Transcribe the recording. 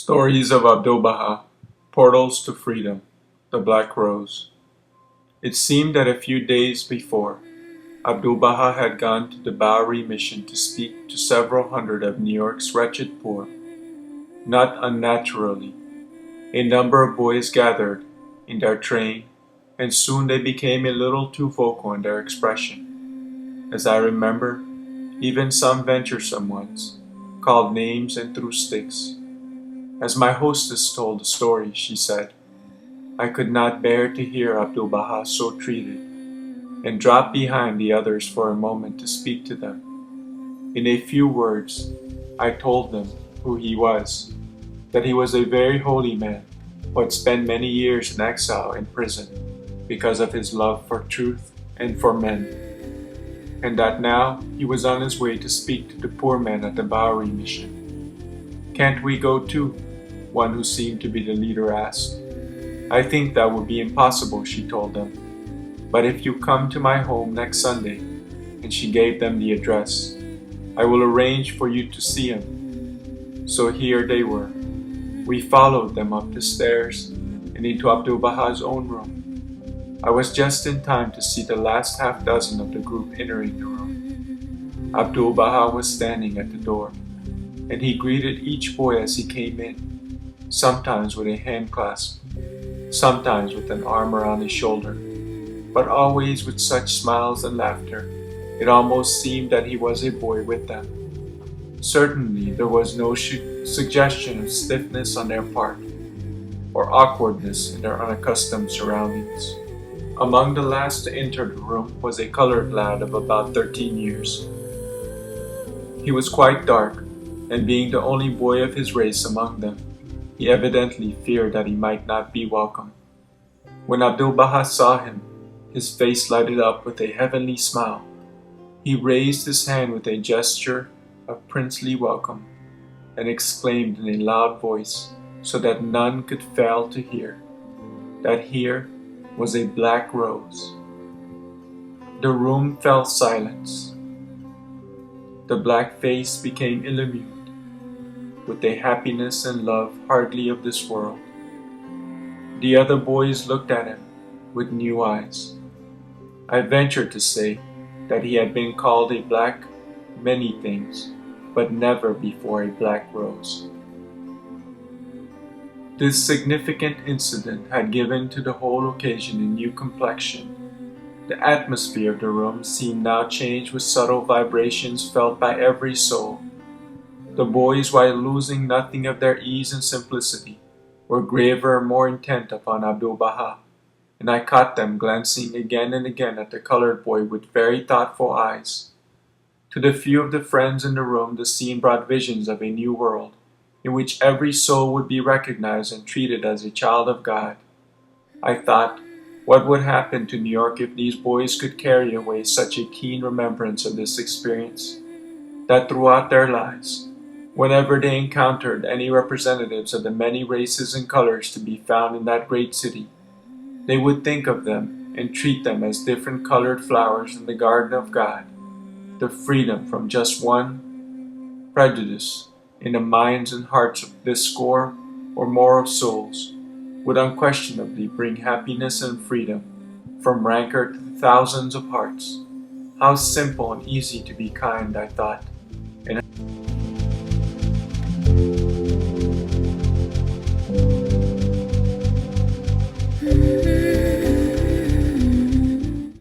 Stories of Abdu'l-Baha, Portals to Freedom, The Black Rose. It seemed that a few days before, Abdu'l-Baha had gone to the Bowery mission to speak to several hundred of New York's wretched poor. Not unnaturally, a number of boys gathered in their train, and soon they became a little too vocal in their expression. As I remember, even some venturesome ones called names and threw sticks. As my hostess told the story, she said, "I could not bear to hear Abdu'l-Baha so treated, and dropped behind the others for a moment to speak to them. In a few words, I told them who he was, that he was a very holy man who had spent many years in exile in prison because of his love for truth and for men, and that now he was on his way to speak to the poor men at the Bowery mission. Can't we go too?" one who seemed to be the leader asked. "I think that would be impossible," she told them. "But if you come to my home next Sunday," and she gave them the address, "I will arrange for you to see him." So here they were. We followed them up the stairs and into Abdu'l-Baha's own room. I was just in time to see the last half dozen of the group entering the room. Abdu'l-Baha was standing at the door, and he greeted each boy as he came in, sometimes with a hand clasp, sometimes with an arm around his shoulder, but always with such smiles and laughter, it almost seemed that he was a boy with them. Certainly there was no suggestion of stiffness on their part, or awkwardness in their unaccustomed surroundings. Among the last to enter the room was a colored lad of about 13 years. He was quite dark, and being the only boy of his race among them, he evidently feared that he might not be welcome. When Abdu'l-Baha saw him, his face lighted up with a heavenly smile. He raised his hand with a gesture of princely welcome, and exclaimed in a loud voice, so that none could fail to hear, that here was a black rose. The room fell silence. The black face became illumined with a happiness and love hardly of this world. The other boys looked at him with new eyes. I ventured to say that he had been called a black many things, but never before a black rose. This significant incident had given to the whole occasion a new complexion. The atmosphere of the room seemed now changed with subtle vibrations felt by every soul. The boys, while losing nothing of their ease and simplicity, were graver and more intent upon Abdu'l-Baha, and I caught them glancing again and again at the colored boy with very thoughtful eyes. To the few of the friends in the room, the scene brought visions of a new world, in which every soul would be recognized and treated as a child of God. I thought, what would happen to New York if these boys could carry away such a keen remembrance of this experience, that throughout their lives, whenever they encountered any representatives of the many races and colors to be found in that great city, they would think of them and treat them as different colored flowers in the garden of God. The freedom from just one prejudice in the minds and hearts of this score or more of souls would unquestionably bring happiness and freedom from rancor to the thousands of hearts. How simple and easy to be kind, I thought.